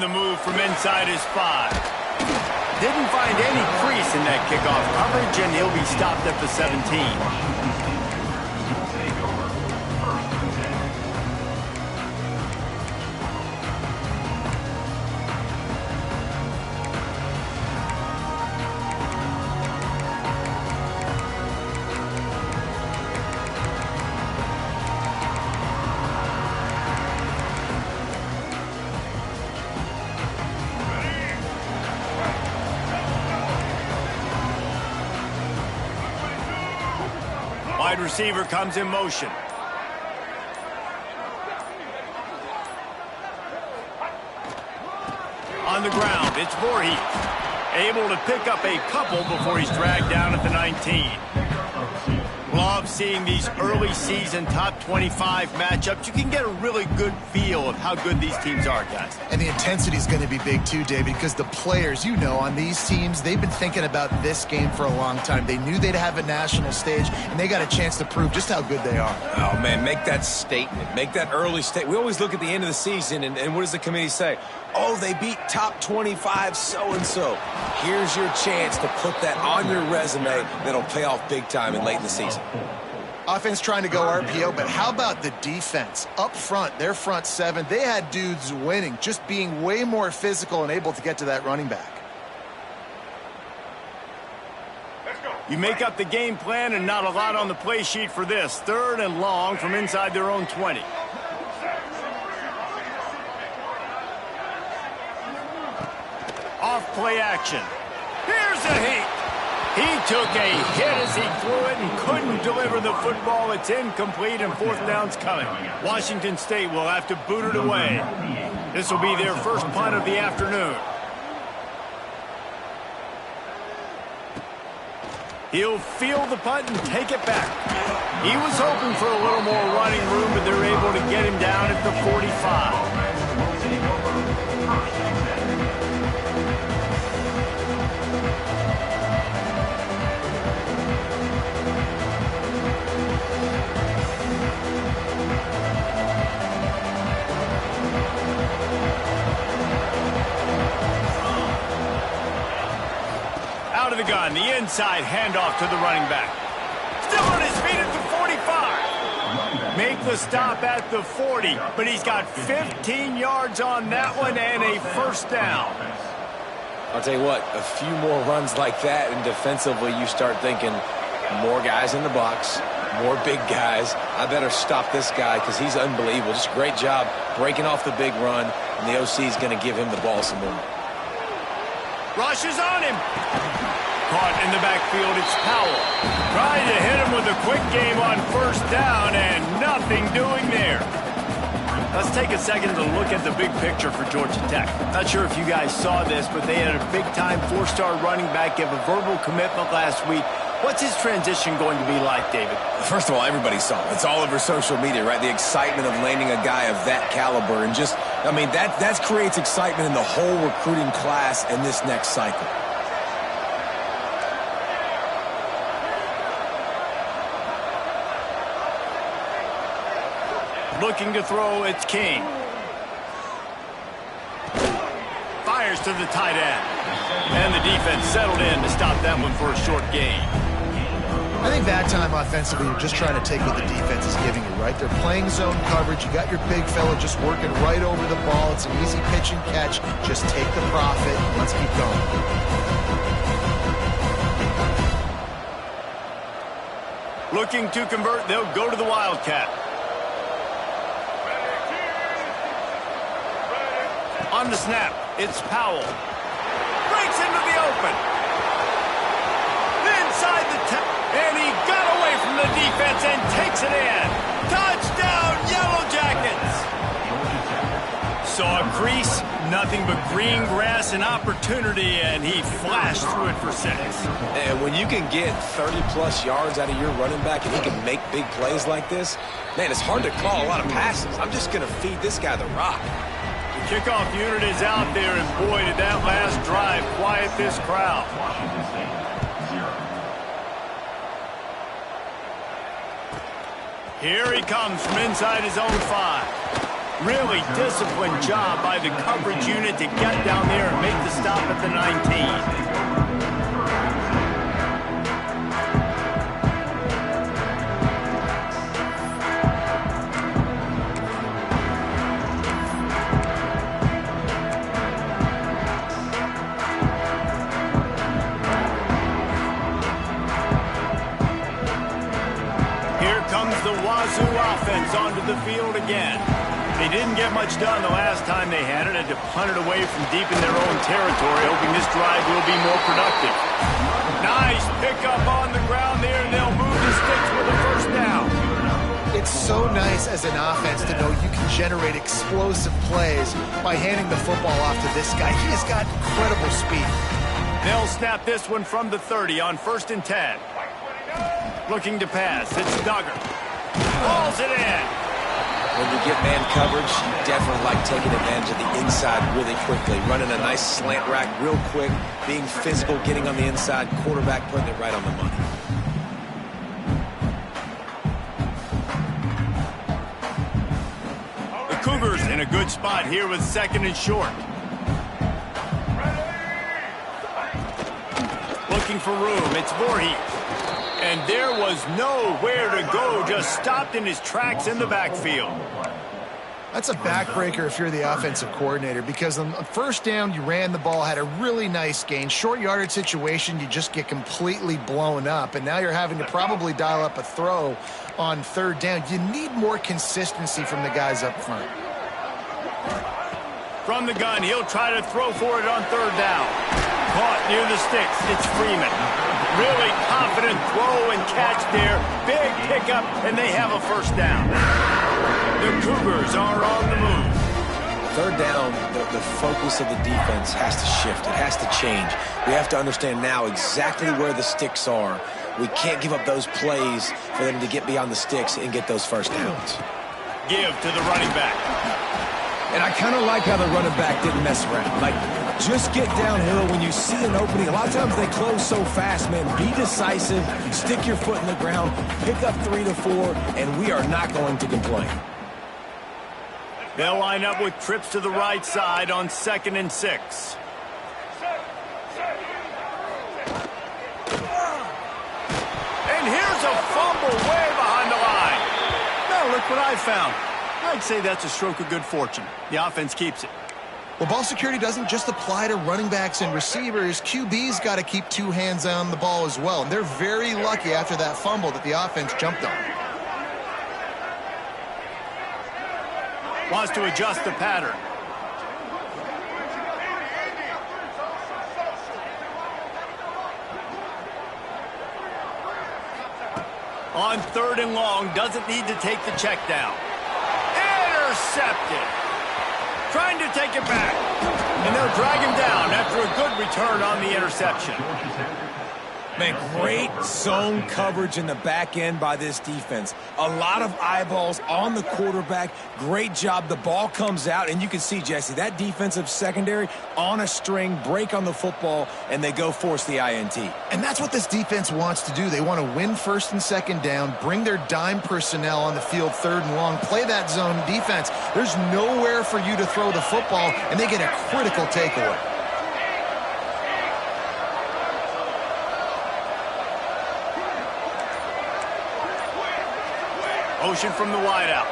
the move from inside his 5. Didn't find any crease in that kickoff coverage, and he'll be stopped at the 17. Wide receiver comes in motion. On the ground, it's Voorhees. Able to pick up a couple before he's dragged down at the 19. Love seeing these early season top 25 matchups. You can get a really good feel of how good these teams are, guys. And the intensity is going to be big too, David, because the players, you know, on these teams, they've been thinking about this game for a long time. They knew they'd have a national stage, and they got a chance to prove just how good they are. Oh, man, make that statement. Make that early statement. We always look at the end of the season, and what does the committee say? Oh, they beat top 25 so-and-so. Here's your chance to put that on your resume that'll pay off big time and late in the season. Offense trying to go RPO, but how about the defense? Up front, their front 7, they had dudes winning, just being way more physical and able to get to that running back. You make up the game plan and not a lot on the play sheet for this. 3rd and long from inside their own 20. Off play action. Here's a heat. He took a hit as he threw it and couldn't deliver the football. It's incomplete and 4th down's coming. Washington State will have to boot it away. This will be their first punt of the afternoon. He'll field the punt and take it back. He was hoping for a little more running room, but they're able to get him down at the 45. Out of the gun, the inside handoff to the running back. Still on his feet at the 45. Make the stop at the 40, but he's got 15 yards on that one and a 1st down. I'll tell you what, a few more runs like that, and defensively you start thinking more guys in the box, more big guys. I better stop this guy because he's unbelievable. Just a great job breaking off the big run, and the OC is going to give him the ball some more. Rush is on him. Caught in the backfield, it's Powell. Trying to hit him with a quick game on 1st down, and nothing doing there. Let's take a second to look at the big picture for Georgia Tech. Not sure if you guys saw this, but they had a big-time 4-star running back give a verbal commitment last week. What's his transition going to be like, David? First of all, everybody saw it. It's all over social media, right? The excitement of landing a guy of that caliber. And just, I mean, that creates excitement in the whole recruiting class in this next cycle. Looking to throw, it's King. Fires to the tight end. And the defense settled in to stop that one for a short gain. I think that time offensively, you're just trying to take what the defense is giving you, right? They're playing zone coverage. You got your big fella just working right over the ball. It's an easy pitch and catch. Just take the profit. Let's keep going. Looking to convert, they'll go to the Wildcat. On the snap, it's Powell. Breaks into the open. Inside the 10. And he got away from the defense and takes it in. Touchdown, Yellow Jackets. Saw a crease, nothing but green grass and opportunity, and he flashed through it for 6. And when you can get 30-plus yards out of your running back and he can make big plays like this, man, it's hard to call a lot of passes. I'm just going to feed this guy the rock. The kickoff unit is out there, and boy, did that last drive quiet this crowd. Here he comes from inside his own 5. Really disciplined job by the coverage unit to get down there and make the stop at the 19. The WSU offense onto the field again. They didn't get much done the last time they had it. Had to punt it away from deep in their own territory, hoping this drive will be more productive. Nice pickup on the ground there, and they'll move the sticks with a first down. It's so nice as an offense to know you can generate explosive plays by handing the football off to this guy. He has got incredible speed. They'll snap this one from the 30 on 1st and 10. Looking to pass. It's Duggar. Hauls it in. When you get man coverage, you definitely like taking advantage of the inside really quickly. Running a nice slant rack real quick, being physical, getting on the inside, quarterback putting it right on the money. The Cougars in a good spot here with 2nd and short. Looking for room. It's Voorhees. And there was nowhere to go, just stopped in his tracks in the backfield. That's a backbreaker if you're the offensive coordinator, because on 1st down, you ran the ball, had a really nice gain. Short yardage situation, you just get completely blown up, and now you're having to probably dial up a throw on 3rd down. You need more consistency from the guys up front. From the gun, he'll try to throw for it on 3rd down. Caught near the sticks. It's Freeman. Really confident throw and catch there. Big pickup, and they have a first down. The Cougars are on the move. 3rd down, the focus of the defense has to shift. It has to change. We have to understand now exactly where the sticks are. We can't give up those plays for them to get beyond the sticks and get those first downs. Give to the running back. And I kind of like how the running back didn't mess around. Like, just get downhill when you see an opening. A lot of times they close so fast, man. Be decisive, stick your foot in the ground, pick up 3 to 4, and we are not going to complain. They'll line up with trips to the right side on 2nd and 6. And here's a fumble way behind the line. Now look what I found. I'd say that's a stroke of good fortune. The offense keeps it. Well, ball security doesn't just apply to running backs and receivers. QB's got to keep 2 hands on the ball as well. And they're very lucky after that fumble that the offense jumped on. Wants to adjust the pattern. On 3rd and long, doesn't need to take the check down. Intercepted. Trying to take it back. And they'll drag him down after a good return on the interception. Man, great zone coverage in the back end by this defense. A lot of eyeballs on the quarterback. Great job. The ball comes out, and you can see, Jesse, that defensive secondary on a string, break on the football, and they go force the INT. And that's what this defense wants to do. They want to win 1st and 2nd down, bring their dime personnel on the field 3rd and long, play that zone defense. There's nowhere for you to throw the football, and they get a critical takeaway. Motion from the wideout.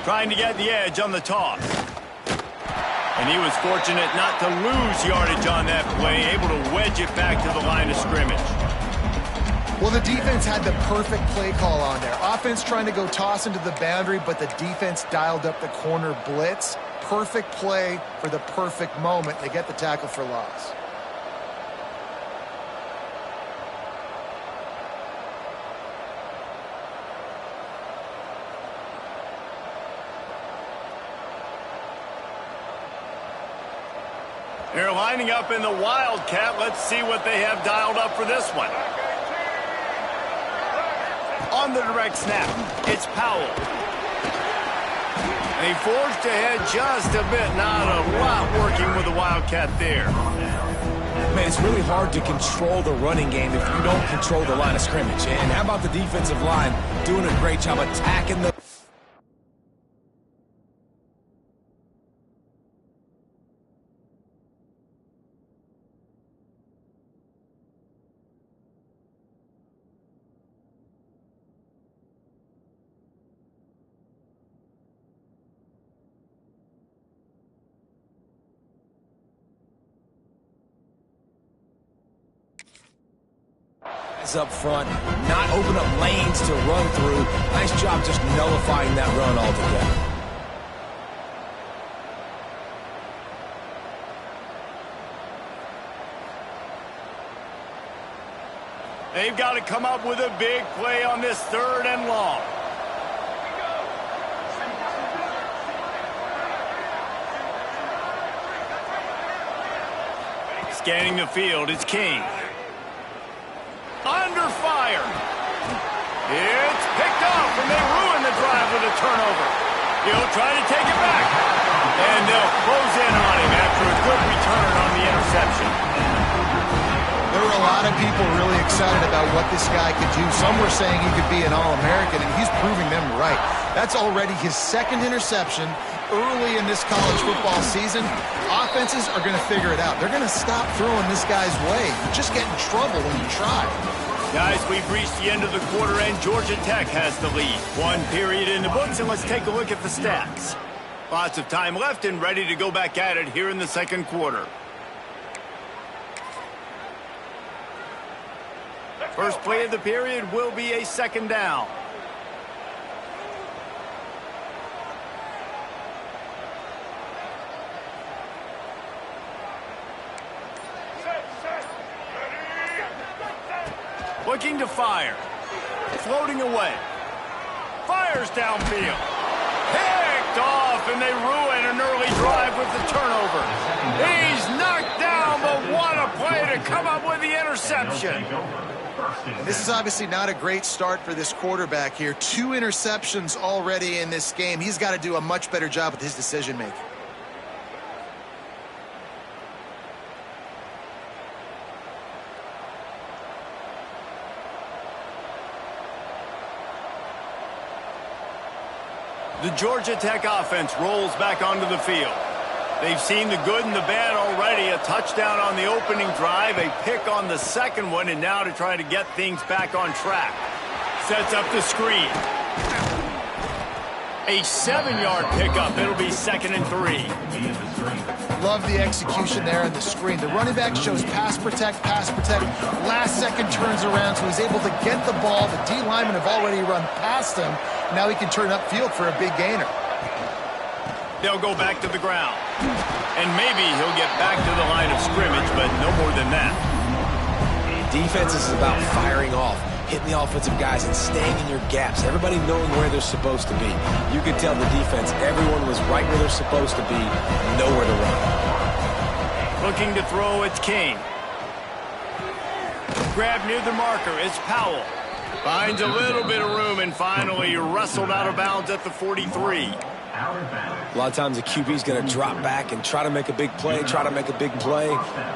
Trying to get the edge on the toss. And he was fortunate not to lose yardage on that play, able to wedge it back to the line of scrimmage. Well, the defense had the perfect play call on there. Offense trying to go toss into the boundary, but the defense dialed up the corner blitz. Perfect play for the perfect moment. They get the tackle for loss. They're lining up in the Wildcat. Let's see what they have dialed up for this one. On the direct snap, it's Powell. They forged ahead just a bit. Not a lot working with the Wildcat there. Man, it's really hard to control the running game if you don't control the line of scrimmage. And how about the defensive line doing a great job attacking the Guys up front, not open up lanes to run through. Nice job just nullifying that run altogether. They've got to come up with a big play on this 3rd and long. Scanning the field, it's King. Under fire. It's picked off, and they ruin the drive with a turnover. He'll try to take it back. And they'll close in on him after a good return on the interception. There were a lot of people really excited about what this guy could do. Some were saying he could be an All-American, and he's proving them right. That's already his 2nd interception early in this college football season. Offenses are going to figure it out. They're going to stop throwing this guy's way. You just get in trouble when you try. Guys, we've reached the end of the quarter, and Georgia Tech has the lead. 1 period in the books, and let's take a look at the stats. Lots of time left and ready to go back at it here in the 2nd quarter. First play of the period will be a 2nd down. Looking to fire. Floating away. Fires downfield. Picked off, and they ruin an early drive with the turnover. He's knocked down, but what a play to come up with the interception. This is obviously not a great start for this quarterback here. 2 interceptions already in this game. He's got to do a much better job with his decision-making. The Georgia Tech offense rolls back onto the field. They've seen the good and the bad already. A touchdown on the opening drive, a pick on the 2nd one, and now to try to get things back on track. Sets up the screen. A 7-yard pickup. It'll be 2nd and 3. Love the execution there on the screen. The running back shows pass protect, pass protect. Last second turns around, so he's able to get the ball. The D linemen have already run past him. Now he can turn upfield for a big gainer. They'll go back to the ground. And maybe he'll get back to the line of scrimmage, but no more than that. Defense is about firing off, hitting the offensive guys and staying in your gaps. Everybody knowing where they're supposed to be. You could tell the defense, everyone was right where they're supposed to be, nowhere to run. Looking to throw, it's King. Grab near the marker, it's Powell. Finds a little bit of room and finally wrestled out of bounds at the 43. A lot of times the QB's going to drop back and try to make a big play,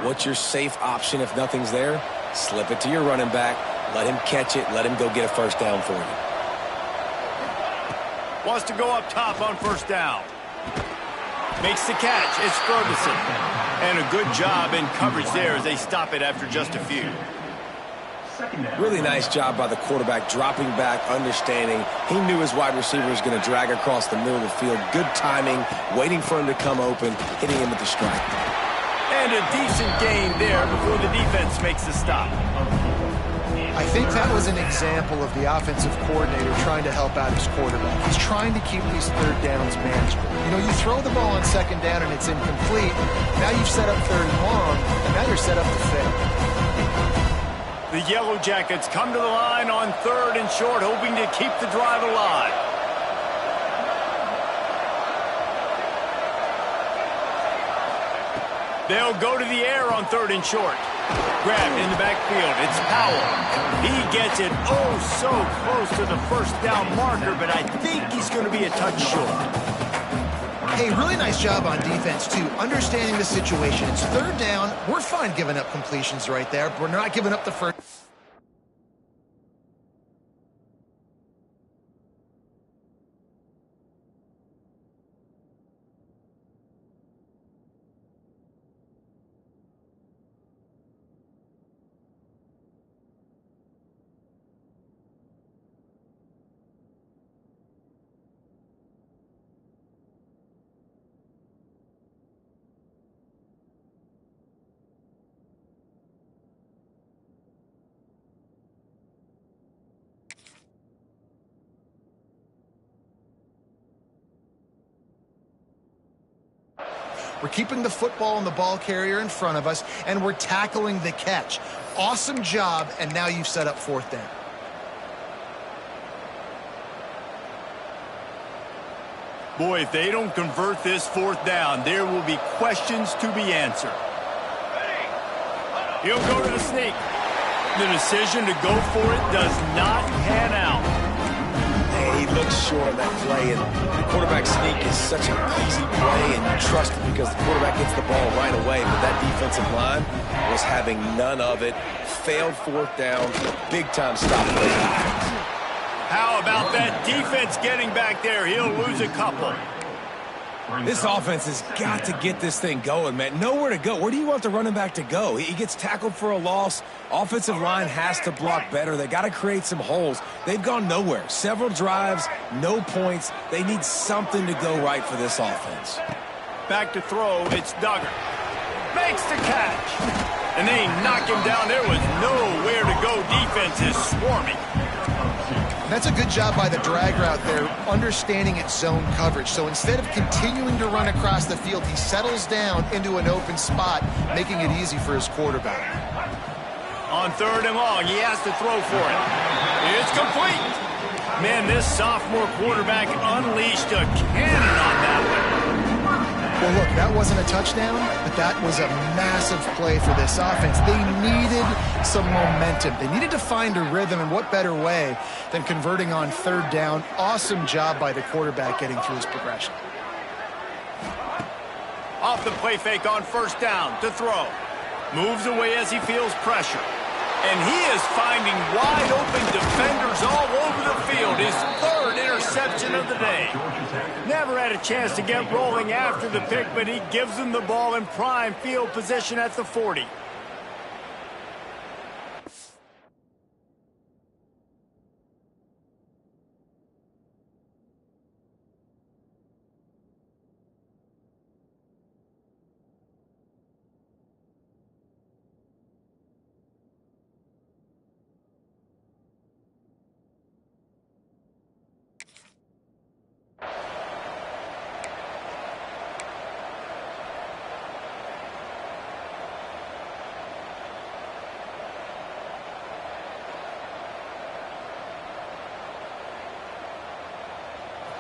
What's your safe option if nothing's there? Slip it to your running back, let him catch it, let him go get a 1st down for you. Wants to go up top on 1st down. Makes the catch, it's Ferguson. And a good job in coverage there as they stop it after just a few. Really nice job by the quarterback, dropping back, understanding. He knew his wide receiver was going to drag across the middle of the field. Good timing, waiting for him to come open, hitting him with the strike. And a decent gain there before the defense makes the stop. I think that was an example of the offensive coordinator trying to help out his quarterback. He's trying to keep these 3rd downs manageable. You know, you throw the ball on 2nd down and it's incomplete. Now you've set up 3rd and long, and now you're set up to fail. The Yellow Jackets come to the line on 3rd and short, hoping to keep the drive alive. They'll go to the air on 3rd and short. Grabbed in the backfield. It's Powell. He gets it so close to the 1st down marker, but I think he's going to be a touch short. Hey, really nice job on defense, too, understanding the situation. It's 3rd down. We're fine giving up completions right there. We're not giving up the 1st. We're keeping the football and the ball carrier in front of us, and we're tackling the catch. Awesome job, and now you've set up 4th down. Boy, if they don't convert this 4th down, there will be questions to be answered. He'll go to the sneak. The decision to go for it does not pan out. He looks short on that play, and the quarterback sneak is such an easy play, and you trust it because the quarterback gets the ball right away, but that defensive line was having none of it. Failed 4th down, big-time stop for the defense. How about that defense getting back there? He'll lose a couple. This offense has got to get this thing going, man. Nowhere to go. Where do you want the running back to go? He gets tackled for a loss. Offensive line has to block better. They got to create some holes. They've gone nowhere. Several drives, no points. They need something to go right for this offense. Back to throw, it's Duggar. Makes the catch. And they knock him down. There was nowhere to go. Defense is swarming. That's a good job by the drag route there, understanding its zone coverage. So instead of continuing to run across the field, he settles down into an open spot, making it easy for his quarterback. On 3rd and long, he has to throw for it. It's complete. Man, this sophomore quarterback unleashed a cannon on that one. Well, look, that wasn't a touchdown, but that was a massive play for this offense. They needed some momentum. They needed to find a rhythm, and what better way than converting on 3rd down. Awesome job by the quarterback getting through his progression. Off the play fake on 1st down to throw. Moves away as he feels pressure. And he is finding wide open defenders all over the field. His 3rd interception of the day. Never had a chance to get rolling after the pick, but he gives them the ball in prime field position at the 40.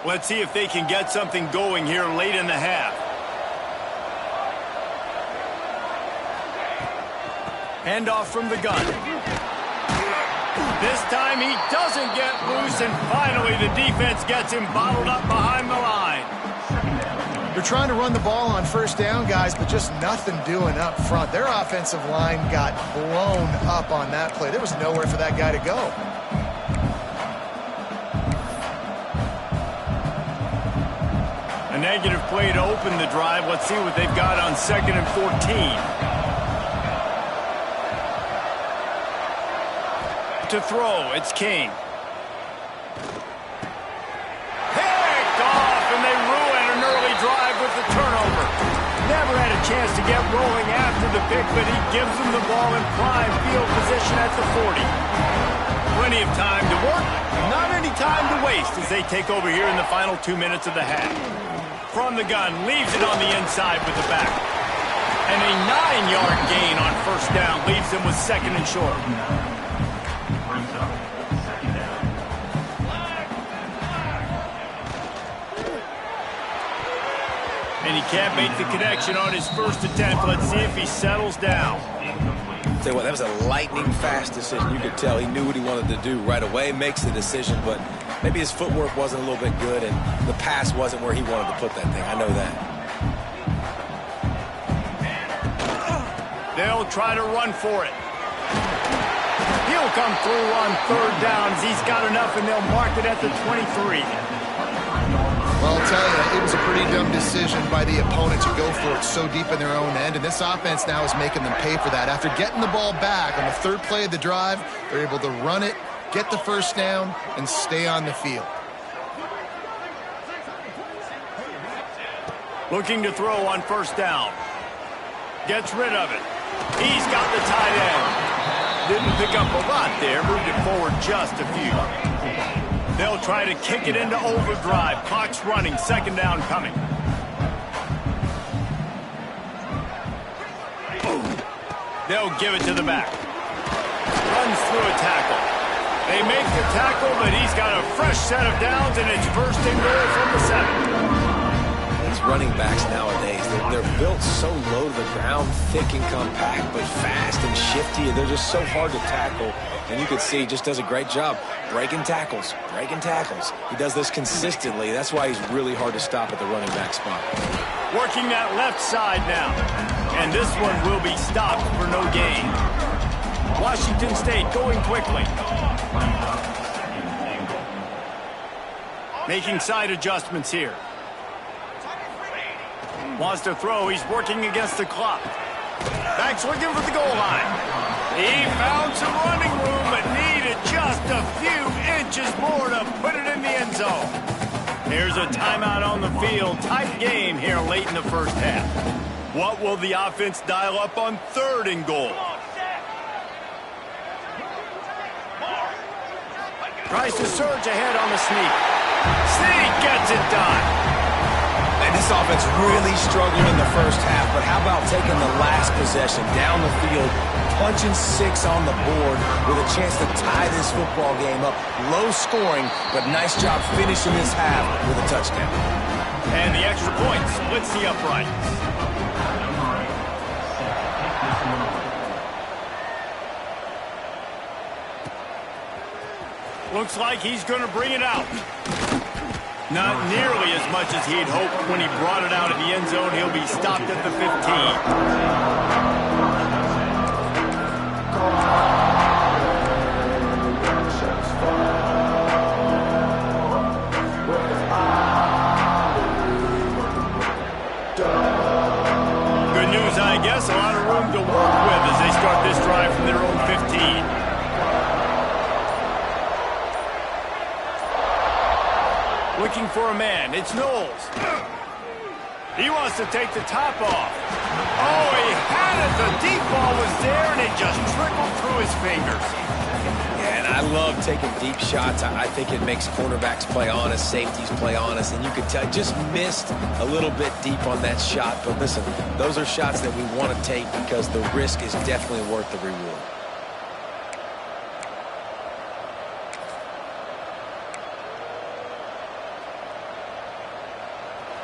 Let's see if they can get something going here late in the half. Handoff from the gun. This time he doesn't get loose, and finally the defense gets him bottled up behind the line. They're trying to run the ball on 1st down, guys, but just nothing doing up front. Their offensive line got blown up on that play. There was nowhere for that guy to go. A negative play to open the drive. Let's see what they've got on 2nd and 14. To throw, it's King. Picked off, and they ruin an early drive with the turnover. Never had a chance to get rolling after the pick, but he gives them the ball in prime field position at the 40. Plenty of time to work, not any time to waste as they take over here in the final 2 minutes of the half. From the gun, leaves it on the inside with the back. And a 9-yard gain on 1st down leaves them with 2nd and short. And he can't make the connection on his first attempt. Let's see if he settles down. Tell you what, that was a lightning-fast decision. You could tell he knew what he wanted to do right away, makes the decision, but maybe his footwork wasn't a little bit good, and the pass wasn't where he wanted to put that thing. I know that. They'll try to run for it. He'll come through on 3rd downs. He's got enough, and they'll mark it at the 23. Well, I'll tell you, it was a pretty dumb decision by the opponent to go for it so deep in their own end, and this offense now is making them pay for that. After getting the ball back on the 3rd play of the drive, they're able to run it, get the 1st down, and stay on the field. Looking to throw on 1st down. Gets rid of it. He's got the tight end. Didn't pick up a lot there, moved it forward just a few. They'll try to kick it into overdrive. Clock's running, 2nd down coming. They'll give it to the back. Runs through a tackle. They make the tackle, but he's got a fresh set of downs, and it's first and goal from the 7. These running backs nowadays, they're built so low to the ground, thick and compact, but fast and shifty, and they're just so hard to tackle. And you can see he just does a great job breaking tackles, breaking tackles. He does this consistently. That's why he's really hard to stop at the running back spot. Working that left side now. And this one will be stopped for no gain. Washington State going quickly. Making side adjustments here. Wants to throw. He's working against the clock. Back's looking for the goal line. He found some running room, but needed just a few inches more to put it in the end zone. Here's a timeout on the field. Tight game here late in the first half. What will the offense dial up on 3rd and goal? Tries to surge ahead on the sneak. Sneak gets it done. And this offense really struggled in the first half, but how about taking the last possession down the field, punching 6 on the board with a chance to tie this football game up. Low scoring, but nice job finishing this half with a touchdown. And the extra point splits the uprights. Looks like he's going to bring it out. Not nearly as much as he'd hoped when he brought it out of the end zone. He'll be stopped at the 15. Good news, I guess. A lot of room to work with as they start this drive from their own 15. Looking for a man. It's Knowles. He wants to take the top off. Oh, he had it. The deep ball was there, and it just trickled through his fingers. Yeah, and I love taking deep shots. I think it makes cornerbacks play honest, safeties play honest, and you could tell just missed a little bit deep on that shot. But listen, those are shots that we want to take because the risk is definitely worth the reward.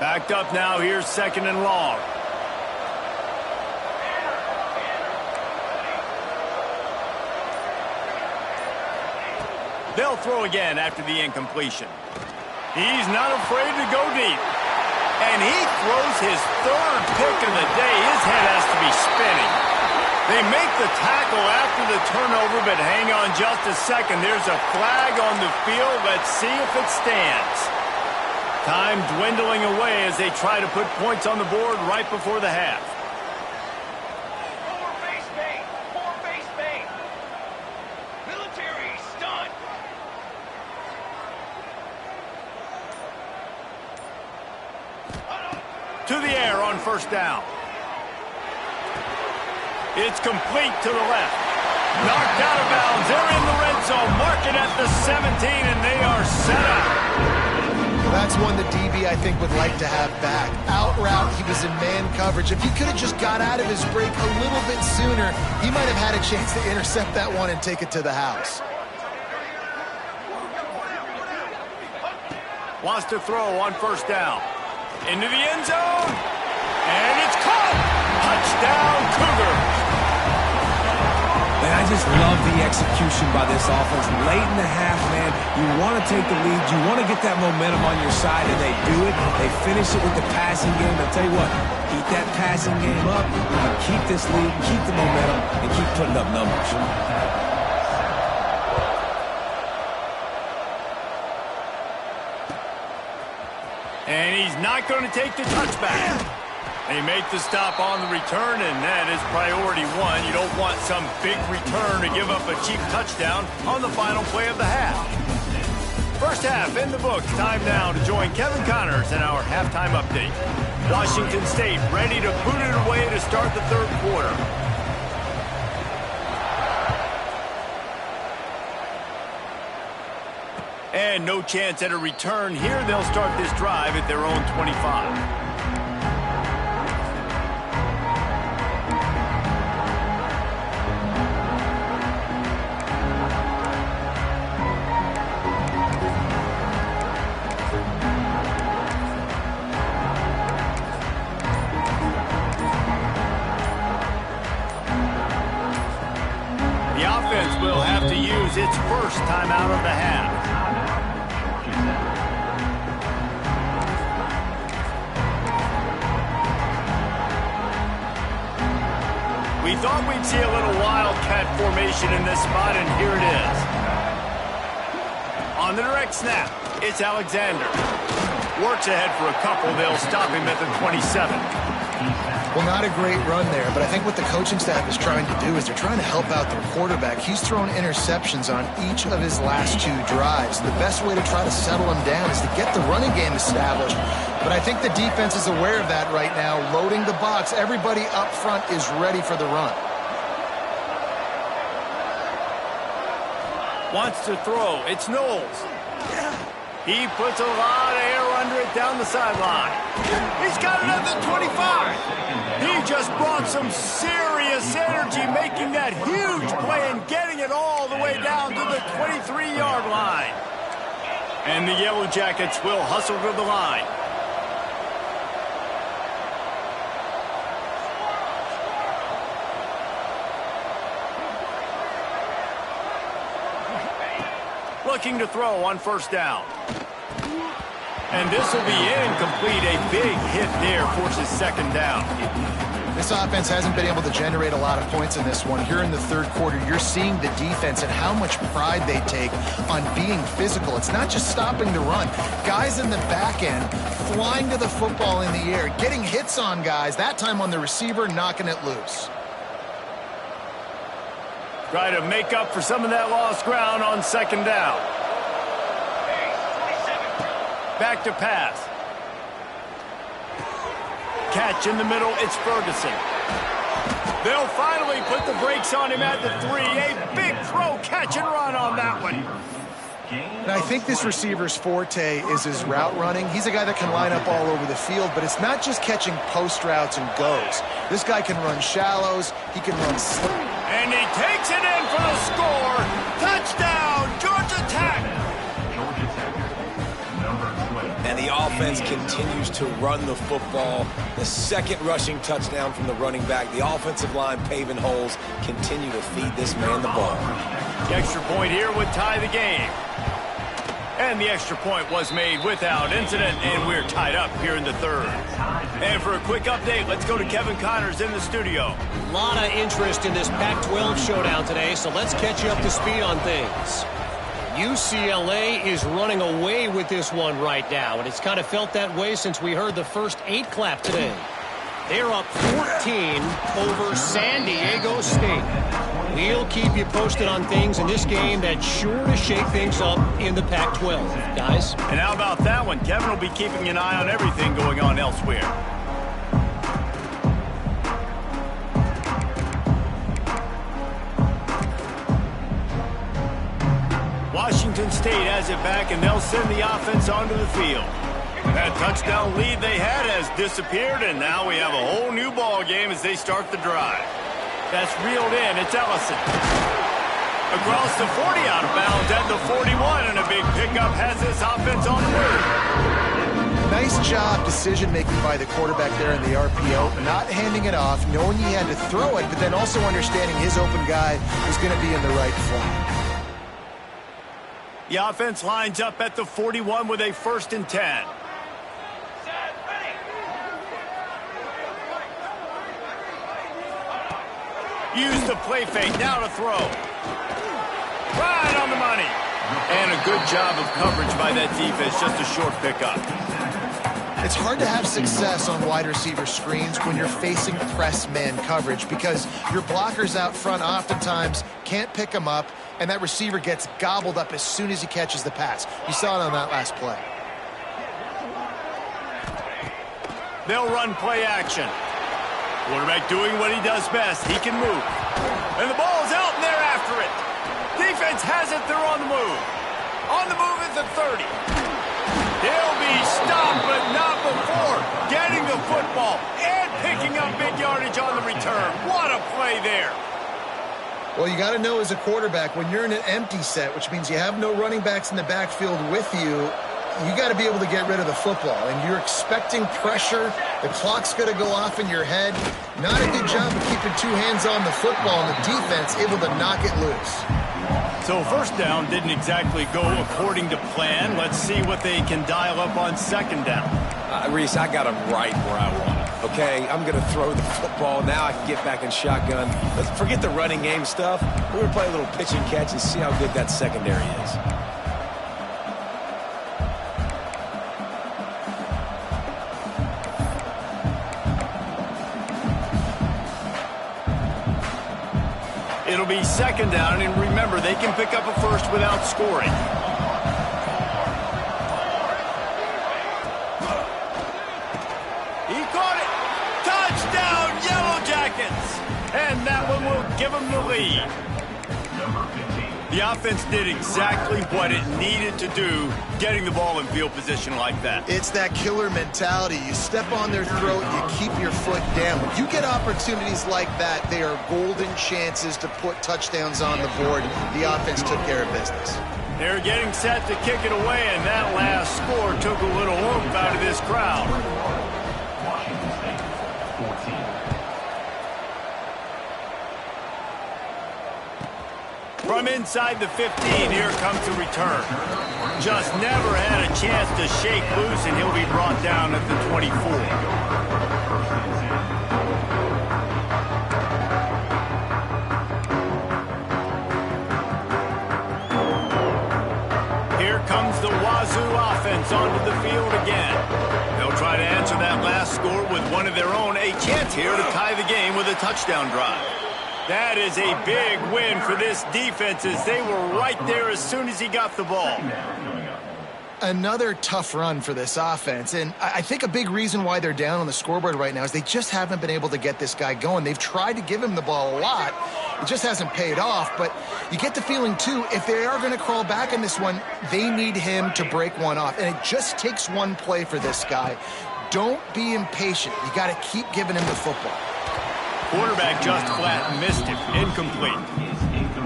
Backed up now. Here's 2nd and long. They'll throw again after the incompletion. He's not afraid to go deep. And he throws his 3rd pick of the day. His head has to be spinning. They make the tackle after the turnover, but hang on just a second. There's a flag on the field. Let's see if it stands. Time dwindling away as they try to put points on the board right before the half. Four base bait. Military stunt. To the air on 1st down. It's complete to the left. Knocked out of bounds. They're in the red zone. Mark it at the 17, and they are set up. That's one the DB, I think, would like to have back. Out route, he was in man coverage. If he could have just got out of his break a little bit sooner, he might have had a chance to intercept that one and take it to the house. Wants to throw on 1st down. Into the end zone. And it's caught. Touchdown, Cougars. Man, I just love the execution by this offense. Late in the half, man, you want to take the lead. You want to get that momentum on your side, and they do it. They finish it with the passing game. I'll tell you what, keep that passing game up, and keep this lead, keep the momentum, and keep putting up numbers. And he's not going to take the touchback. They make the stop on the return, and that is priority 1. You don't want some big return to give up a cheap touchdown on the final play of the half. First half in the books. Time now to join Kevin Connors in our halftime update. Washington State ready to put it away to start the 3rd quarter. And no chance at a return here. They'll start this drive at their own 25. first timeout of the half. We thought we'd see a little wildcat formation in this spot, and here it is. On the direct snap, it's Alexander. Works ahead for a couple. They'll stop him at the 27. Well, not a great run there, but I think what the coaching staff is trying to do is they're trying to help out their quarterback. He's thrown interceptions on each of his last 2 drives. The best way to try to settle him down is to get the running game established. But I think the defense is aware of that right now, loading the box. Everybody up front is ready for the run. Wants to throw. It's Knowles. He puts a lot of air under it down the sideline. He's got another 25. He just brought some serious energy, making that huge play and getting it all the way down to the 23-yard line. And the Yellow Jackets will hustle to the line. Looking to throw on first down. And this will be incomplete. A big hit there forces second down. This offense hasn't been able to generate a lot of points in this one. Here in the third quarter, you're seeing the defense and how much pride they take on being physical. It's not just stopping the run. Guys in the back end flying to the football in the air, getting hits on guys, that time on the receiver, knocking it loose. Try to make up for some of that lost ground on second down. Back to pass. Catch in the middle, it's Ferguson. They'll finally put the brakes on him at the 3. A big throw, catch and run on that one. And I think this receiver's forte is his route running. He's a guy that can line up all over the field, but it's not just catching post routes and goes. This guy can run shallows. He can run slick. And he takes it in for the score. Touchdown, Georgia Tech. And the offense continues to run the football. The second rushing touchdown from the running back. The offensive line paving holes. Continue to feed this man the ball. The extra point here would tie the game. And the extra point was made without incident, and we're tied up here in the third. And for a quick update, let's go to Kevin Connors in the studio. A lot of interest in this Pac-12 showdown today, so let's catch you up to speed on things. UCLA is running away with this one right now, and it's kind of felt that way since we heard the first 8 clap today. They're up 14 over San Diego State. We'll keep you posted on things in this game that's sure to shake things up in the Pac-12. Guys? And how about that one? Kevin will be keeping an eye on everything going on elsewhere. Washington State has it back, and they'll send the offense onto the field. That touchdown lead they had has disappeared, and now we have a whole new ball game as they start the drive. That's reeled in. It's Ellison. Across the 40, out of bounds at the 41, and a big pickup has this offense on the move. Nice job decision-making by the quarterback there in the RPO, not handing it off, knowing he had to throw it, but then also understanding his open guy was going to be in the right flat. The offense lines up at the 41 with a 1st and 10. Use the play fake, now to throw. Right on the money. And a good job of coverage by that defense, just a short pickup. It's hard to have success on wide receiver screens when you're facing press man coverage because your blockers out front oftentimes can't pick them up, and that receiver gets gobbled up as soon as he catches the pass. You saw it on that last play. They'll run play action. Quarterback doing what he does best. He can move. And the ball's out, and they're after it. Defense has it. They're on the move. On the move at the 30. They'll be stopped, but not before getting the football and picking up big yardage on the return. What a play there. Well, you got to know as a quarterback, when you're in an empty set, which means you have no running backs in the backfield with you, you got to be able to get rid of the football. And you're expecting pressure. The clock's going to go off in your head. Not a good job of keeping 2 hands on the football, and the defense able to knock it loose. So first down didn't exactly go according to plan. Let's see what they can dial up on second down. Reese, I got him right where I want him. Okay, I'm going to throw the football. Now I can get back in shotgun. Let's forget the running game stuff. We're going to play a little pitch and catch and see how good that secondary is. It'll be second down, and remember, they can pick up a first without scoring. He caught it. Touchdown, Yellow Jackets. And that one will give them the lead. The offense did exactly what it needed to do, getting the ball in field position like that. It's that killer mentality. You step on their throat, you keep your foot down. When you get opportunities like that, they are golden chances to put touchdowns on the board. The offense took care of business. They're getting set to kick it away, and that last score took a little oomph out of this crowd. From inside the 15, here comes the return. Just never had a chance to shake loose, and he'll be brought down at the 24. Here comes the Wazoo offense onto the field again. They'll try to answer that last score with one of their own. A chance here to tie the game with a touchdown drive. That is a big win for this defense, as they were right there as soon as he got the ball. Another tough run for this offense, and I think a big reason why they're down on the scoreboard right now is they just haven't been able to get this guy going. They've tried to give him the ball a lot. It just hasn't paid off, but you get the feeling, too, if they are going to crawl back in this one, they need him to break one off, and it just takes one play for this guy. Don't be impatient. You got to keep giving him the football. Quarterback just flat missed him. Incomplete.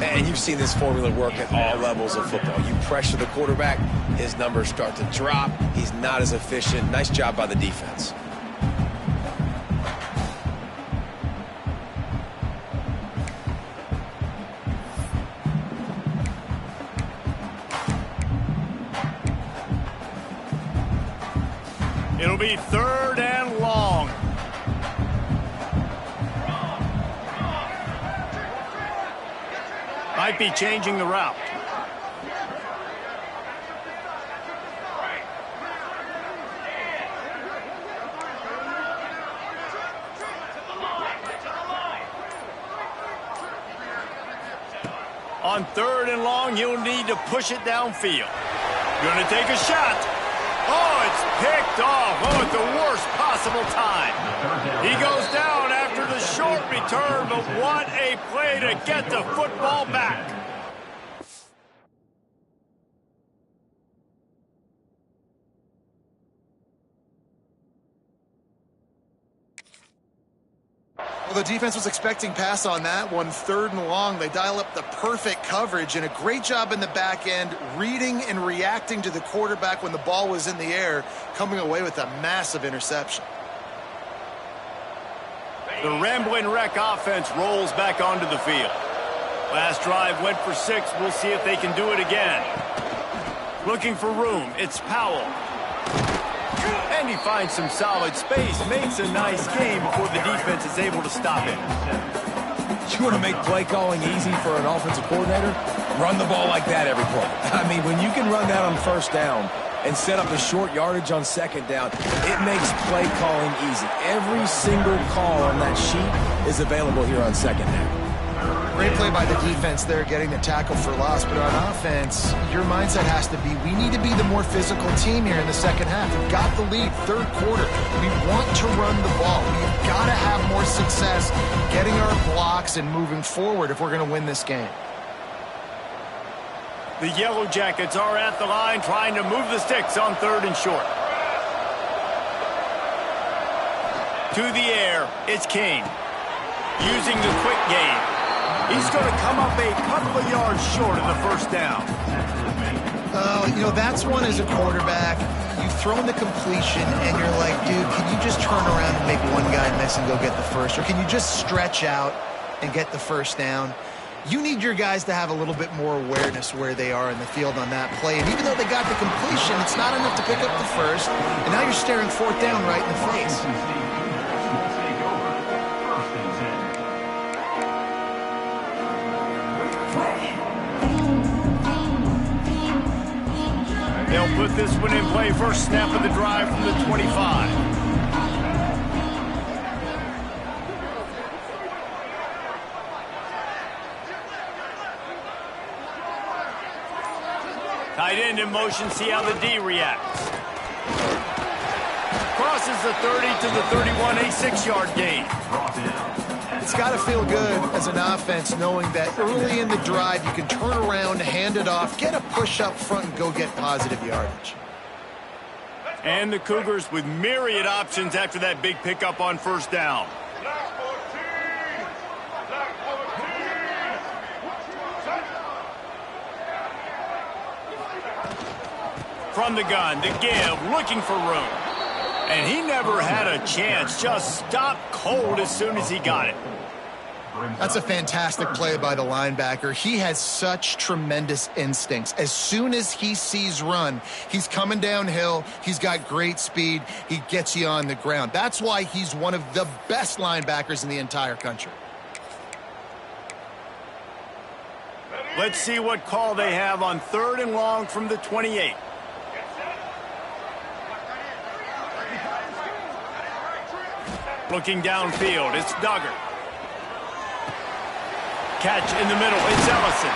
And you've seen this formula work at all levels of football. You pressure the quarterback, his numbers start to drop. He's not as efficient. Nice job by the defense. It'll be third and long. Might be changing the route. On third and long, you'll need to push it downfield. Going to take a shot. Oh, it's picked off. Oh, at the worst possible time. He goes down after the short return, but what a play to get the football back. Well, the defense was expecting pass on that one. Third and long, they dial up the perfect coverage, and a great job in the back end, reading and reacting to the quarterback when the ball was in the air, coming away with a massive interception. The Ramblin' Wreck offense rolls back onto the field. Last drive went for 6. We'll see if they can do it again. Looking for room. It's Powell. And he finds some solid space. Makes a nice game before the defense is able to stop him. You want to make play calling easy for an offensive coordinator? Run the ball like that every play. I mean, when you can run that on first down and set up a short yardage on second down, it makes play calling easy. Every single call on that sheet is available here on second down. Great play by the defense there, getting the tackle for loss. But on offense, your mindset has to be, we need to be the more physical team here in the second half. We've got the lead, third quarter. We want to run the ball. We've got to have more success getting our blocks and moving forward if we're going to win this game. The Yellow Jackets are at the line trying to move the sticks on third and short. To the air, it's Kane. Using the quick game. He's going to come up a couple of yards short of the first down. You know, that's one as a quarterback. You've thrown the completion, and you're like, dude, can you just turn around and make one guy miss and go get the first? Or can you just stretch out and get the first down? You need your guys to have a little bit more awareness where they are in the field on that play. And even though they got the completion, it's not enough to pick up the first. And now you're staring fourth down right in the face. They'll put this one in play. First snap of the drive from the 25. Tight end in motion, see how the D reacts. Crosses the 30 to the 31, a 6-yard gain. It's got to feel good as an offense knowing that early in the drive you can turn around, hand it off, get a push up front, and go get positive yardage. And the Cougars with myriad options after that big pickup on first down. From the gun, the give, looking for room. And he never had a chance, just stopped cold as soon as he got it. That's a fantastic play by the linebacker. He has such tremendous instincts. As soon as he sees run, he's coming downhill. He's got great speed. He gets you on the ground. That's why he's one of the best linebackers in the entire country. Let's see what call they have on 3rd and long from the 28. Looking downfield, it's Duggar. Catch in the middle, it's Ellison.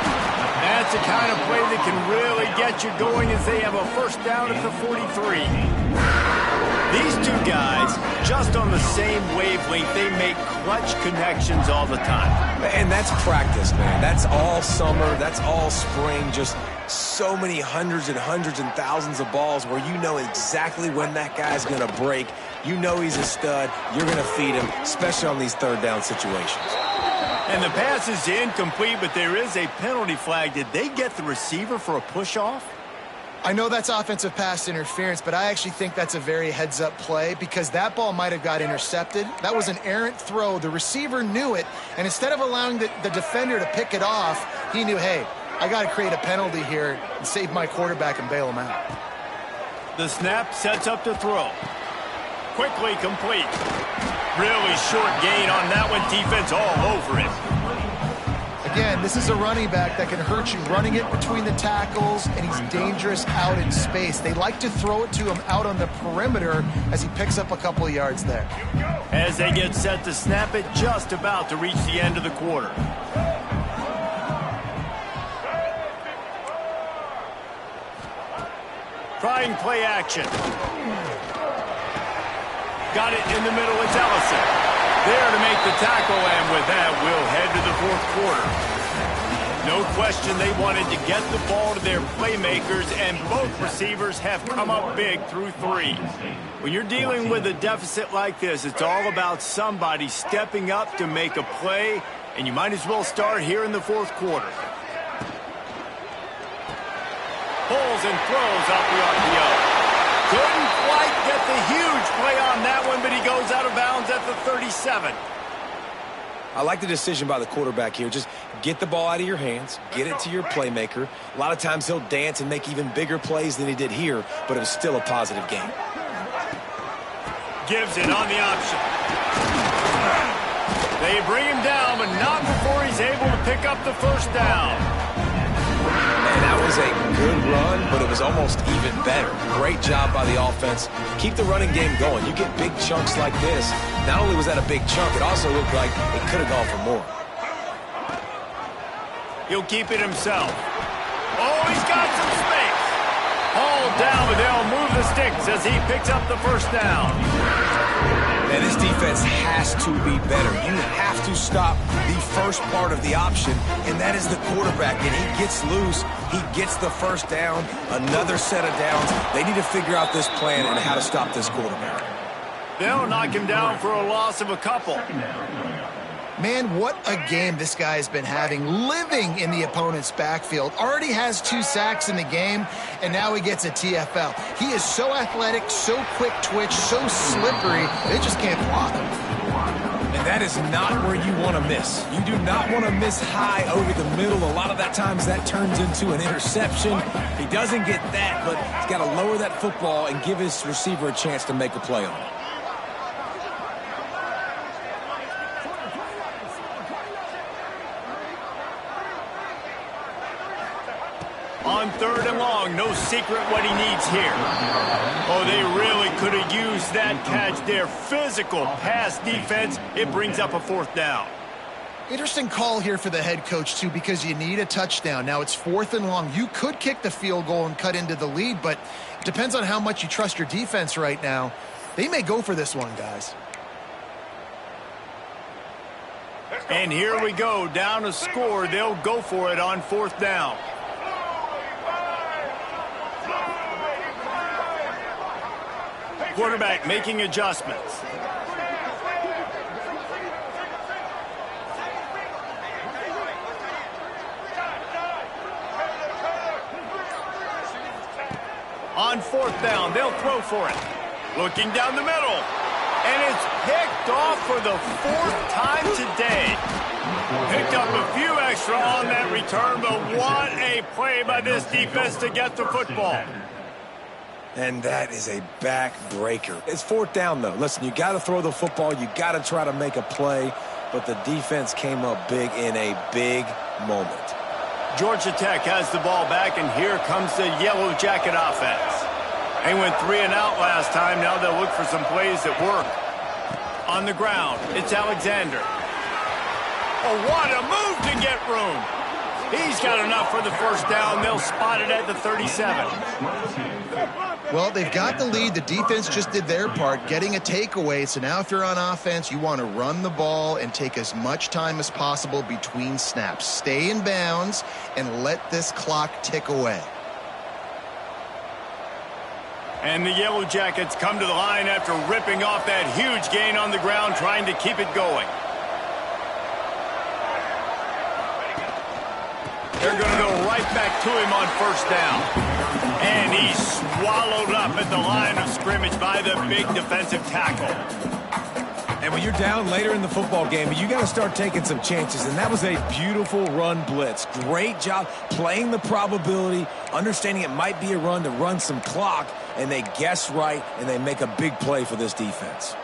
That's the kind of play that can really get you going as they have a first down at the 43. These two guys, just on the same wavelength, they make clutch connections all the time. And that's practice, man. That's all summer. That's all spring. Just so many hundreds and thousands of balls where you know exactly when that guy's going to break. You know he's a stud. You're going to feed him, especially on these third down situations. And the pass is incomplete, but there is a penalty flag. Did they get the receiver for a push-off? I know that's offensive pass interference, but I actually think that's a very heads-up play because that ball might have got intercepted. That was an errant throw. The receiver knew it, and instead of allowing the defender to pick it off, he knew, hey, I got to create a penalty here and save my quarterback and bail him out. The snap sets up to throw. Quickly complete. Really short gain on that one. Defense all over it. Again, this is a running back that can hurt you running it between the tackles, and he's dangerous out in space. They like to throw it to him out on the perimeter as he picks up a couple of yards there. As they get set to snap it, just about to reach the end of the quarter. Trying play action. Got it in the middle, it's Ellison. There to make the tackle, and with that, we'll head to the fourth quarter. No question they wanted to get the ball to their playmakers, and both receivers have come up big through 3. When you're dealing with a deficit like this, it's all about somebody stepping up to make a play, and you might as well start here in the fourth quarter. Pulls and throws out the RPO. Couldn't quite get the huge play on that one, but he goes out of bounds at the 37. I like the decision by the quarterback here. Just get the ball out of your hands, get it to your playmaker. A lot of times he'll dance and make even bigger plays than he did here, but it was still a positive game. Gives it on the option. They bring him down, but not before he's able to pick up the first down. And that was a good run, but it was almost even better. Great job by the offense. Keep the running game going. You get big chunks like this. Not only was that a big chunk, it also looked like it could have gone for more. He'll keep it himself. Oh, he's got some space. Hauled down, but they'll move the sticks as he picks up the first down. And this defense has to be better. You have to stop the first part of the option, and that is the quarterback. And he gets loose. He gets the first down, another set of downs. They need to figure out this plan and how to stop this quarterback. They'll knock him down for a loss of a couple. Man, what a game this guy has been having, living in the opponent's backfield. Already has 2 sacks in the game, and now he gets a TFL. He is so athletic, so quick twitch, so slippery, they just can't block him. And that is not where you want to miss. You do not want to miss high over the middle. A lot of that times that turns into an interception. He doesn't get that, but he's got to lower that football and give his receiver a chance to make a play on it. On 3rd and long, no secret what he needs here. Oh, they really could have used that catch there. Physical pass defense. It brings up a 4th down. Interesting call here for the head coach, too, because you need a touchdown. Now it's 4th and long. You could kick the field goal and cut into the lead, but it depends on how much you trust your defense right now. They may go for this one, guys. And here we go. Down a score. They'll go for it on 4th down. Quarterback making adjustments. On 4th down, they'll throw for it. Looking down the middle. And it's picked off for the 4th time today. Picked up a few extra on that return, but what a play by this defense to get the football. And that is a backbreaker. It's 4th down, though. Listen, you got to throw the football. You got to try to make a play. But the defense came up big in a big moment. Georgia Tech has the ball back, and here comes the Yellow Jacket offense. They went 3 and out last time. Now they'll look for some plays that work. On the ground, it's Alexander. Oh, what a move to get room. He's got enough for the 1st down. They'll spot it at the 37. Well, they've got the lead. The defense just did their part, getting a takeaway. So now if you're on offense, you want to run the ball and take as much time as possible between snaps. Stay in bounds and let this clock tick away. And the Yellow Jackets come to the line after ripping off that huge gain on the ground, trying to keep it going. They're going to go right back to him on 1st down. And he's swallowed up at the line of scrimmage by the big defensive tackle. And when you're down later in the football game, you got to start taking some chances. And that was a beautiful run blitz. Great job playing the probability, understanding it might be a run to run some clock, and they guess right, and they make a big play for this defense.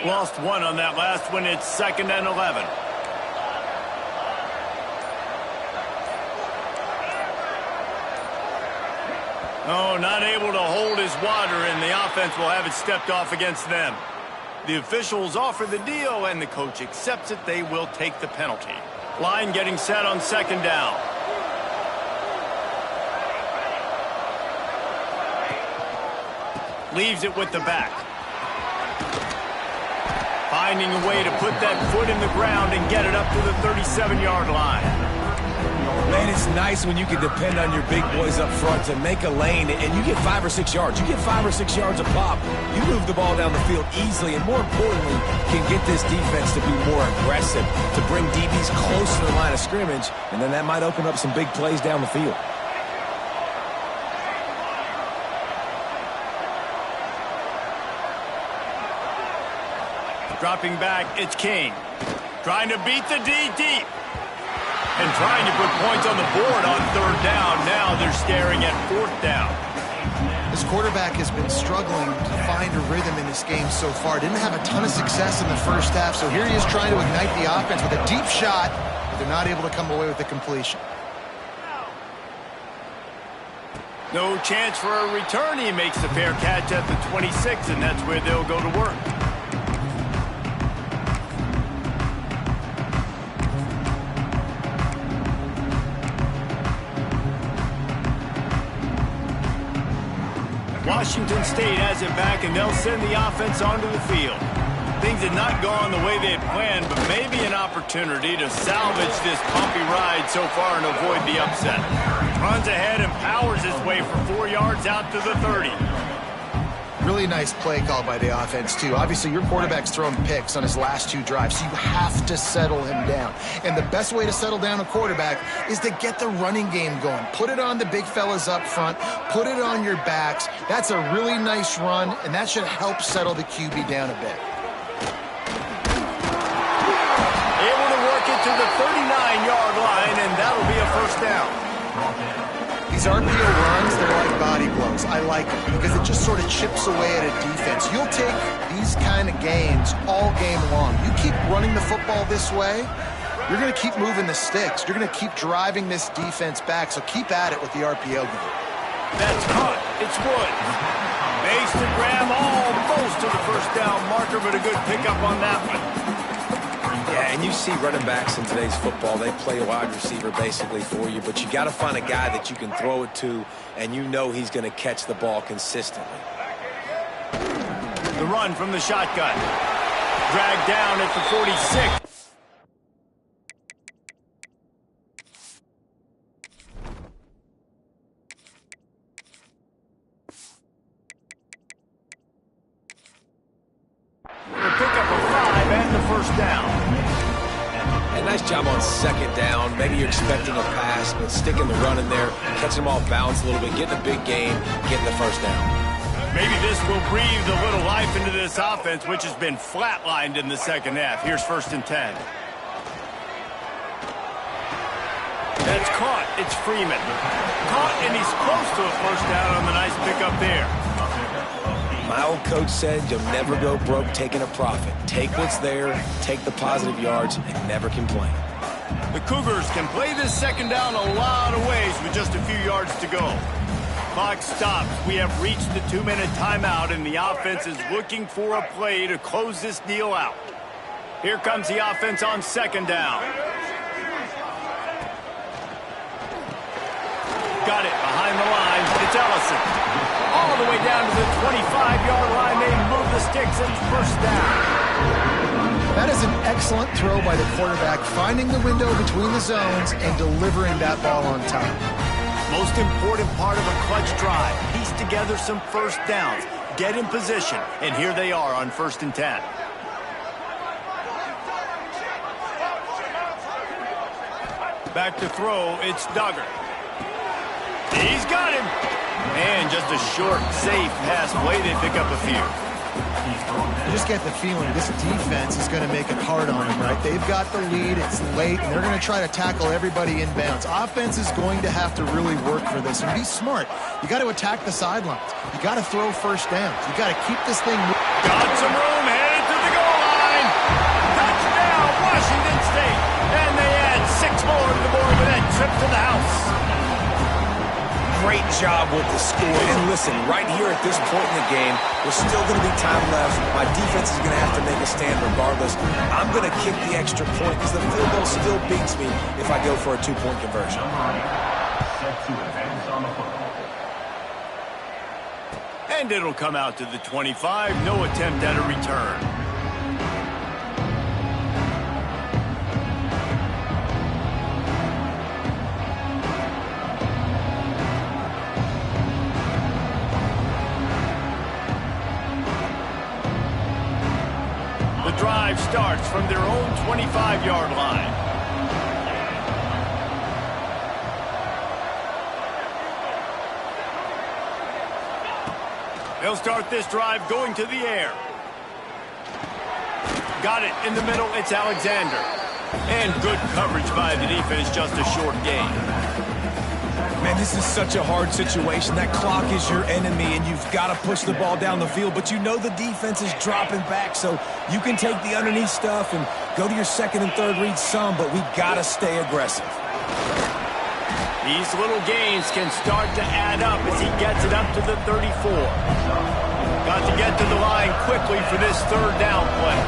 Lost 1 on that last one. It's 2nd and 11. Oh, not able to hold his water, and the offense will have it stepped off against them. The officials offer the deal, and the coach accepts it. They will take the penalty. Line getting set on 2nd down. Leaves it with the back. Finding a way to put that foot in the ground and get it up to the 37-yard line. Man, it's nice when you can depend on your big boys up front to make a lane, and you get 5 or 6 yards. You get 5 or 6 yards a pop. You move the ball down the field easily, and more importantly, can get this defense to be more aggressive, to bring DBs close to the line of scrimmage, and then that might open up some big plays down the field. Dropping back, it's King. Trying to beat the D deep. And trying to put points on the board on 3rd down. Now they're staring at 4th down. This quarterback has been struggling to find a rhythm in this game so far. Didn't have a ton of success in the 1st half, so here he is trying to ignite the offense with a deep shot, but they're not able to come away with the completion. No chance for a return. He makes the fair catch at the 26, and that's where they'll go to work. Washington State has it back, and they'll send the offense onto the field. Things had not gone the way they had planned, but maybe an opportunity to salvage this bumpy ride so far and avoid the upset. Runs ahead and powers his way for 4 yards out to the 30. Really nice play call by the offense, too. Obviously, your quarterback's thrown picks on his last 2 drives, so you have to settle him down. And the best way to settle down a quarterback is to get the running game going. Put it on the big fellas up front. Put it on your backs. That's a really nice run, and that should help settle the QB down a bit. Able to work it to the 39-yard line, and that'll be a first down. These RPO runs, they're like body blows. I like them because it just sort of chips away at a defense. You'll take these kind of gains all game long. You keep running the football this way, you're going to keep moving the sticks. You're going to keep driving this defense back, so keep at it with the RPO game. That's caught. It's Woods. Base to grab almost to the first down marker, but a good pickup on that one. Yeah, and you see running backs in today's football, they play a wide receiver basically for you, but you got to find a guy that you can throw it to, and you know he's going to catch the ball consistently. The run from the shotgun. Dragged down at the 46. The pickup of 5 and the first down. And nice job on second down. Maybe you're expecting a pass, but sticking the run in there, catching them off balance a little bit, getting a big gain, getting the first down. Maybe this will breathe a little life into this offense, which has been flatlined in the second half. Here's 1st and 10. That's caught. It's Freeman. Caught, and he's close to a first down on the nice pickup there. My old coach said you'll never go broke taking a profit. Take what's there, take the positive yards, and never complain. The Cougars can play this second down a lot of ways with just a few yards to go. Clock stops. We have reached the 2-minute timeout, and the offense is looking for a play to close this deal out. Here comes the offense on second down. Got it behind the line. It's Ellison. All the way down to the 25-yard line. They move the sticks. It's first down. That is an excellent throw by the quarterback, finding the window between the zones and delivering that ball on time. Most important part of a clutch drive. Piece together some first downs. Get in position. And here they are on 1st and 10. Back to throw. It's Duggar. He's got him. And just a short, safe pass play. They pick up a few. You just get the feeling this defense is going to make it hard on them, right? They've got the lead. It's late, and they're going to try to tackle everybody inbounds. Offense is going to have to really work for this and be smart. You got to attack the sidelines. You got to throw first downs. You got to keep this thing moving. Got some room, headed to the goal line. Touchdown, Washington State. And they add 6 more to the board with that trip to the house. Great job with the score. And listen, right here at this point in the game, there's still going to be time left. My defense is going to have to make a stand regardless. I'm going to kick the extra point because the field goal still beats me if I go for a 2-point conversion. And it'll come out to the 25. No attempt at a return. Drive starts from their own 25-yard line. They'll start this drive going to the air. Got it in the middle. It's Alexander. And good coverage by the defense, just a short gain. Man, this is such a hard situation. That clock is your enemy, and you've got to push the ball down the field. But you know the defense is dropping back, so you can take the underneath stuff and go to your second and third read some, but we got to stay aggressive. These little gains can start to add up as he gets it up to the 34. Got to get to the line quickly for this third down play.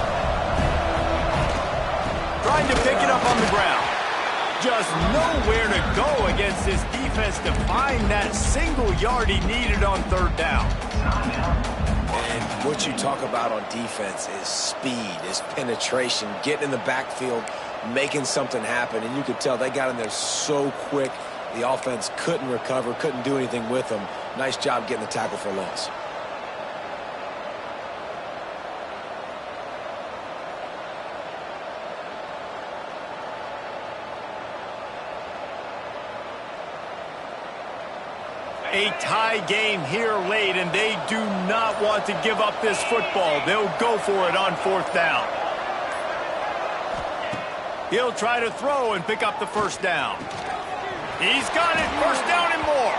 Trying to pick it up on the ground. Just nowhere to go against this defense to find that single yard he needed on third down. And what you talk about on defense is speed, is penetration, getting in the backfield, making something happen. And you could tell they got in there so quick, the offense couldn't recover, couldn't do anything with them. Nice job getting the tackle for loss. A tie game here late, and they do not want to give up this football. They'll go for it on 4th down. He'll try to throw and pick up the first down. He's got it. First down and more.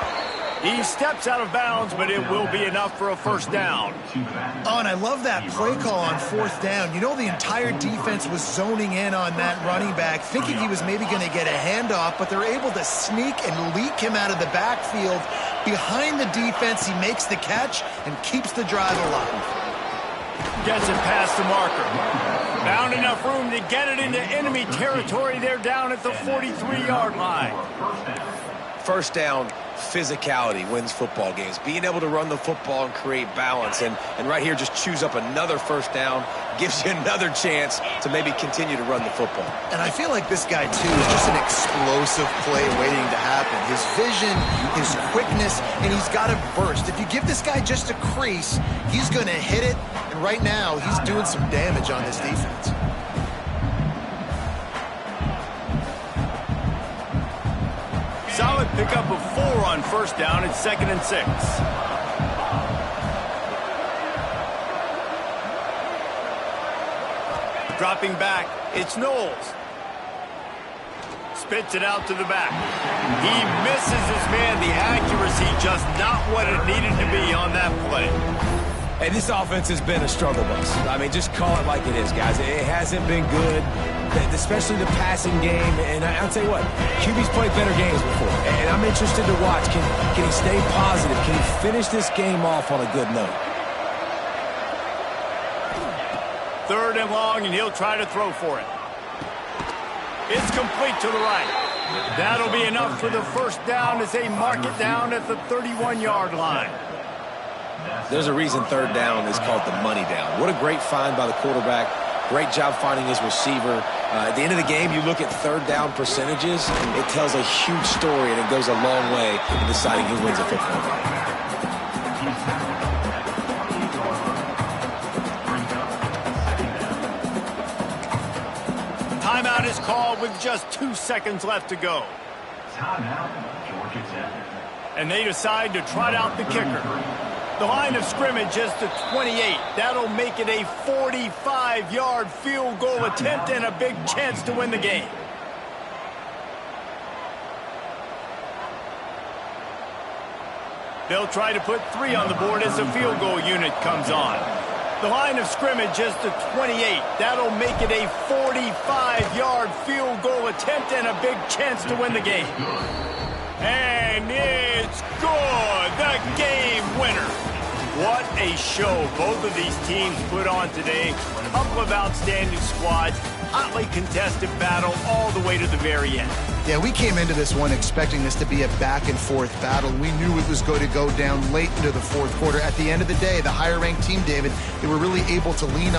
He steps out of bounds, but it will be enough for a first down. Oh, and I love that play call on 4th down. You know, the entire defense was zoning in on that running back, thinking he was maybe going to get a handoff, but they're able to sneak and leak him out of the backfield. Behind the defense, he makes the catch and keeps the drive alive. Gets it past the marker. Found enough room to get it into enemy territory. They're down at the 43-yard line. First down, physicality wins football games. Being able to run the football and create balance. And right here, just choose up another first down. Gives you another chance to maybe continue to run the football. And I feel like this guy, too, is just an explosive play waiting to happen. His vision, his quickness, and he's got a burst. If you give this guy just a crease, he's going to hit it. And right now, he's doing some damage on this defense. Solid pickup of 4 on first down. It's 2nd and 6. Dropping back, it's Knowles. Spits it out to the back. He misses his man. The accuracy just not what it needed to be on that play. Hey, this offense has been a struggle bus. I mean, just call it like it is, guys. It hasn't been good, especially the passing game. And I'll tell you what, QB's played better games before. And I'm interested to watch. Can he stay positive? Can he finish this game off on a good note? 3rd and long, and he'll try to throw for it. It's complete to the right. That'll be enough for the first down as they mark it down at the 31-yard line. There's a reason 3rd down is called the money down. What a great find by the quarterback. Great job finding his receiver. At the end of the game, you look at 3rd down percentages. It tells a huge story, and it goes a long way in deciding who wins a football game. Timeout is called with just 2 seconds left to go. And they decide to trot out the kicker. The line of scrimmage is the 28. That'll make it a 45-yard field goal attempt and a big chance to win the game. They'll try to put 3 on the board as the field goal unit comes on. The line of scrimmage is the 28. That'll make it a 45-yard field goal attempt and a big chance to win the game. And it's good. The game winner. What a show both of these teams put on today. A couple of outstanding squads. Hotly contested battle all the way to the very end. Yeah, we came into this one expecting this to be a back-and-forth battle. We knew it was going to go down late into the 4th quarter. At the end of the day, the higher-ranked team, David, they were really able to lean on